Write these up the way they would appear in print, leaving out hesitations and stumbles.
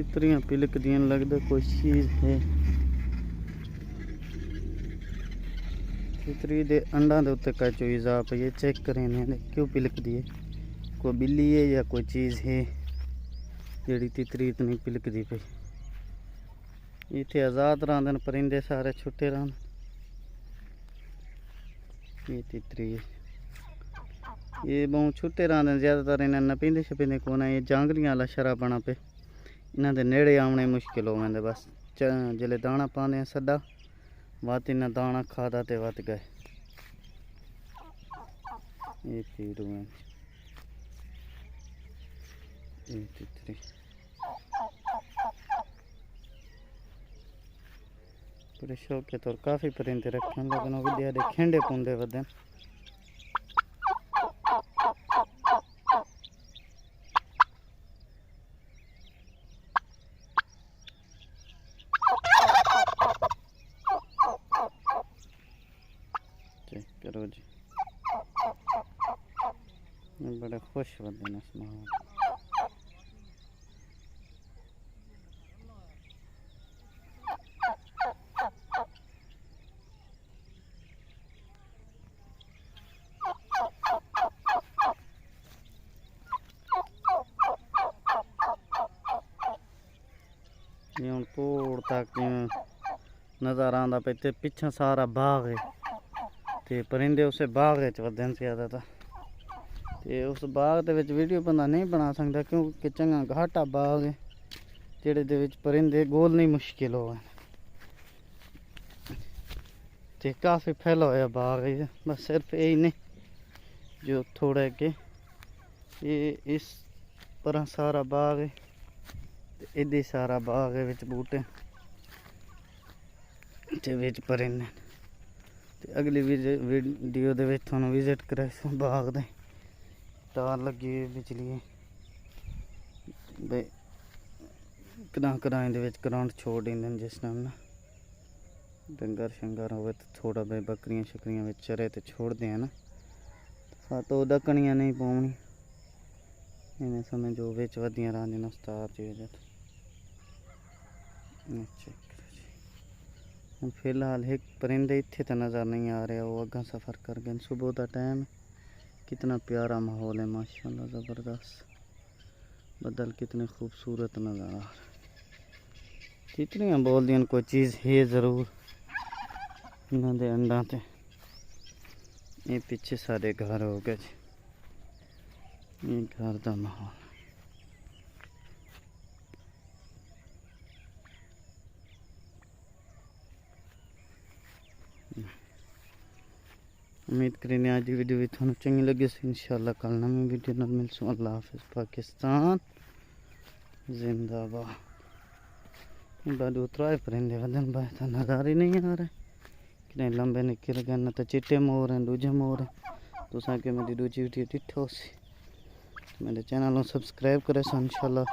तितरियां पिलक दियां, लगदा कोई चीज़ है। तितरी दे अंडा दे उत्ते का चीज़ आप ये चेक करें ने क्यों पिलक दी है। कोई बिल्ली है या कोई चीज़ है जेड़ी तितरी इतनी पिलक दी पई। इत्थे आज़ाद रहांदे परिंदे सारे छुट्टे रहांदे। ये तितरी है, ये बहुत छुट्टे रहांदे, ज़्यादातर इन्हें नपींदे छपींदे कोना। ये जांगलियां वाला शरा बना पे, इन्हां दे नेड़े आने मुश्किल हो वेंदे। बस जिले दाना पाने सदा वत इन्हें दाना खादा ते वत गए। ये पीड़ू है, ये तितरी बड़े शौक के तौर काफ़ी परिंदे रखे, लेकिन वो विद्या दे खेंडे पुंदे वदन। चेक करो जी, बड़े खुश वदन इस माहौल। ये हुण पूर तक नज़र आंदा पे ते पिछा सारा बाग है ते परिंदे उस बाग च वधन ज़्यादातर। ते उस बाग दे विच वीडियो बंदा नहीं बना सकता क्योंकि चंगा घाटा बाग है जेह्दे दे विच परिंदे गोलने मुश्किल हो। ते काफ़ी फैला होया बाग है, बस सिर्फ यही नहीं जो थोड़ा के ये इस पर सारा बाग है, इधर सारा बाग है विच बूटे ते विच परिंदे। ते अगली वीडियो दे विच तुहानू विजिट कराइस बाग दे। तार लगी हुई बिजली दे कराएं दे विच करंट छोड़ देंदे जिस टाइम ना डंगर शंगर होवे तो थोड़ा बे बकरियां शकरियां विच चरे ते छोड़ते हैं ना, तो डकनियां नहीं पाउनी इन्हें समय जो विच वधियां रहांदियां उस्ताद जी वजह तो। फिलहाल एक परिंदे इत्थे तो नज़र नहीं आ रहे, वो अगा सफ़र कर गए। सुबह का टाइम, कितना प्यारा माहौल है माशाल्लाह, ज़बरदस्त। बदल कितने खूबसूरत नज़र आ रहे। तितलियां बोल दियां कोई चीज़ है ज़रूर इन्हां दे अंडा ते। ये पीछे सारे घर हो गए, ये घर का माहौल। उम्मीद करें आज की वीडियो भी थोड़ा चंगी लगी। इंशाल्लाह कल नवी वीडियो नाल मिलसूं। अल्लाह हाफिज़। पाकिस्तान जिंदाबाद। बाद उतराए परिंदे वदन बाय तो नज़ारे नहीं आ रहे, कितने लंबे निकल गए। ना तो चिट्टे मोर हैं, दूजे मोर हैं। तुसां के मेरी दूजी वीडियो डिठो सी, मेरे चैनल को सब्सक्राइब करें। इंशाल्लाह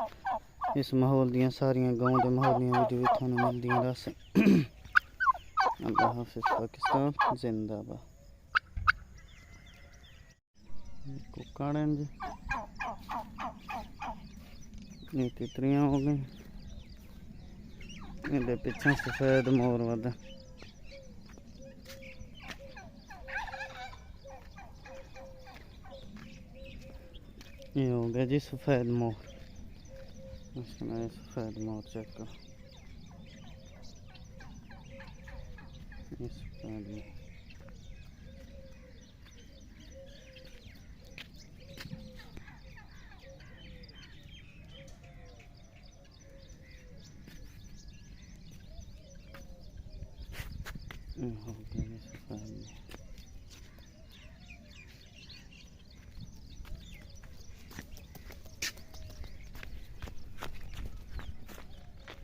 इस माहौल दियां सारियां गाँव के माहौल दियां वीडियो भी थानू मिलदियां रस। अल्लाह हाफिज़। पाकिस्तान जिंदाबाद। कुक्कड़ जी, ये तितरियां हो गई, ये पीछे सफेद मोर वदन। ये हो गया जी सफेद मोर। सफेद मोर चेक करो, ये सफेद मोर। हो गया जी सफेद मोर।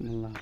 अल्लाह